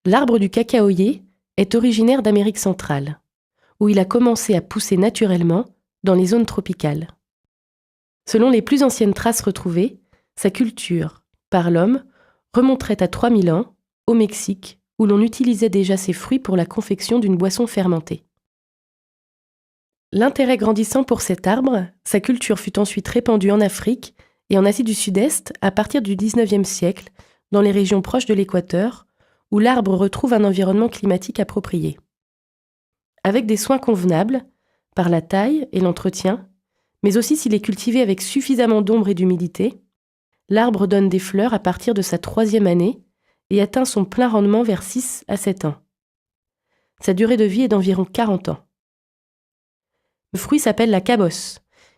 L'arbre du cacaoyer est originaire d'Amérique centrale, où il a commencé à pousser naturellement dans les zones tropicales. Selon les plus anciennes traces retrouvées, sa culture, par l'homme, remonterait à 3000 ans, au Mexique, où l'on utilisait déjà ces fruits pour la confection d'une boisson fermentée. L'intérêt grandissant pour cet arbre, sa culture fut ensuite répandue en Afrique et en Asie du Sud-Est à partir du XIXe siècle, dans les régions proches de l'équateur, où l'arbre retrouve un environnement climatique approprié. Avec des soins convenables, par la taille et l'entretien, mais aussi s'il est cultivé avec suffisamment d'ombre et d'humidité, l'arbre donne des fleurs à partir de sa 3e année et atteint son plein rendement vers 6 à 7 ans. Sa durée de vie est d'environ 40 ans. Le fruit s'appelle la cabosse.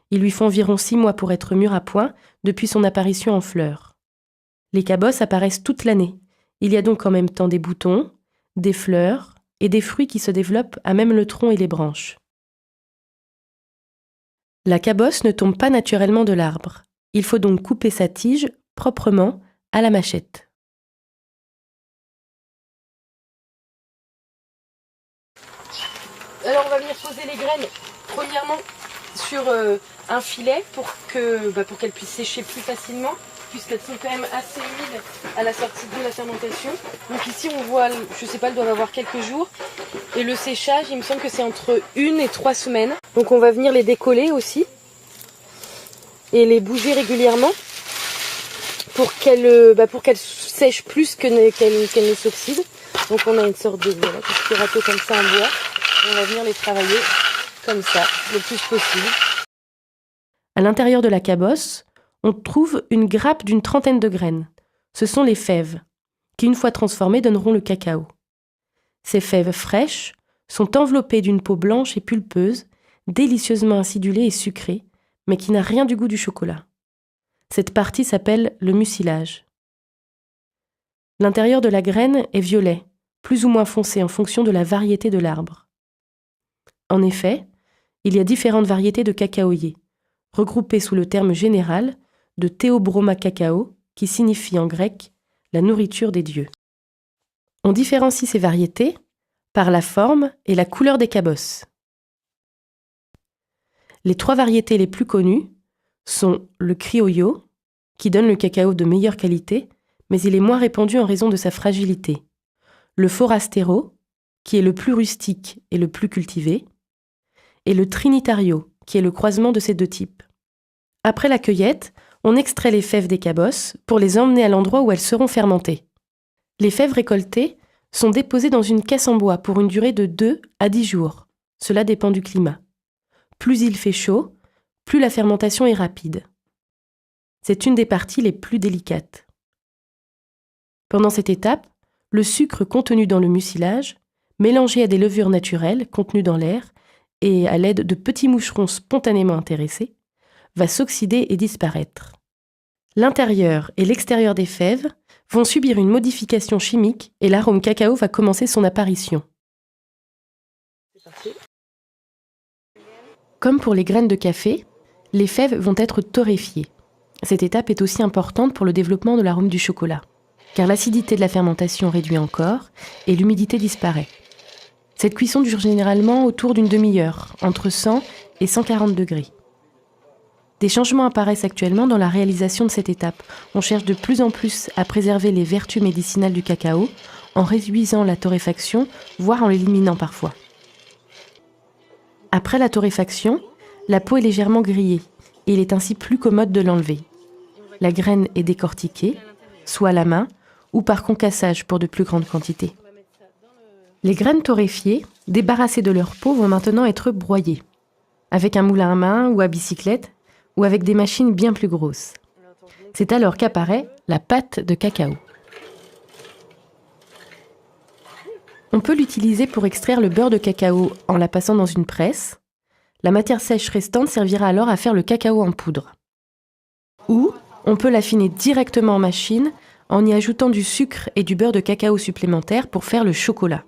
Il lui faut environ 6 mois pour être mûr à point depuis son apparition en fleurs. Les cabosses apparaissent toute l'année. Il y a donc en même temps des boutons, des fleurs et des fruits qui se développent à même le tronc et les branches. La cabosse ne tombe pas naturellement de l'arbre. Il faut donc couper sa tige proprement à la machette. Alors on va venir poser les graines premièrement sur un filet pour qu'elles puissent sécher plus facilement, puisqu'elles sont quand même assez humides à la sortie de la fermentation. Donc ici on voit, je sais pas, elles doivent avoir quelques jours. Et le séchage, il me semble que c'est entre 1 et 3 semaines. Donc on va venir les décoller aussi et les bouger régulièrement pour qu'elles sèchent plus qu'elles ne s'oxydent. Donc on a une sorte de petit râteau comme ça en bois. On va venir les travailler comme ça, le plus possible. À l'intérieur de la cabosse, on trouve une grappe d'une 30aine de graines. Ce sont les fèves, qui une fois transformées donneront le cacao. Ces fèves fraîches sont enveloppées d'une peau blanche et pulpeuse, délicieusement acidulée et sucrée, mais qui n'a rien du goût du chocolat. Cette partie s'appelle le mucilage. L'intérieur de la graine est violet, plus ou moins foncé en fonction de la variété de l'arbre. En effet, il y a différentes variétés de cacaoyer, regroupées sous le terme général de Théobroma cacao, qui signifie en grec la nourriture des dieux. On différencie ces variétés par la forme et la couleur des cabosses. Les 3 variétés les plus connues sont le criollo, qui donne le cacao de meilleure qualité, mais il est moins répandu en raison de sa fragilité. Le forastero, qui est le plus rustique et le plus cultivé, et le trinitario, qui est le croisement de ces 2 types. Après la cueillette, on extrait les fèves des cabosses pour les emmener à l'endroit où elles seront fermentées. Les fèves récoltées sont déposées dans une caisse en bois pour une durée de 2 à 10 jours. Cela dépend du climat. Plus il fait chaud, plus la fermentation est rapide. C'est une des parties les plus délicates. Pendant cette étape, le sucre contenu dans le mucilage, mélangé à des levures naturelles contenues dans l'air et à l'aide de petits moucherons spontanément intéressés, va s'oxyder et disparaître. L'intérieur et l'extérieur des fèves vont subir une modification chimique et l'arôme cacao va commencer son apparition. Comme pour les graines de café, les fèves vont être torréfiées. Cette étape est aussi importante pour le développement de l'arôme du chocolat, car l'acidité de la fermentation réduit encore et l'humidité disparaît. Cette cuisson dure généralement autour d'une demi-heure, entre 100 et 140 degrés. Des changements apparaissent actuellement dans la réalisation de cette étape. On cherche de plus en plus à préserver les vertus médicinales du cacao en réduisant la torréfaction, voire en l'éliminant parfois. Après la torréfaction, la peau est légèrement grillée et il est ainsi plus commode de l'enlever. La graine est décortiquée, soit à la main ou par concassage pour de plus grandes quantités. Les graines torréfiées, débarrassées de leur peau, vont maintenant être broyées, avec un moulin à main ou à bicyclette, ou avec des machines bien plus grosses. C'est alors qu'apparaît la pâte de cacao. On peut l'utiliser pour extraire le beurre de cacao en la passant dans une presse. La matière sèche restante servira alors à faire le cacao en poudre. Ou on peut l'affiner directement en machine en y ajoutant du sucre et du beurre de cacao supplémentaire pour faire le chocolat.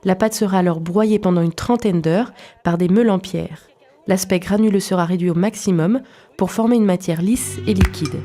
La pâte sera alors broyée pendant une 30aine d'heures par des meules en pierre. L'aspect granuleux sera réduit au maximum pour former une matière lisse et liquide.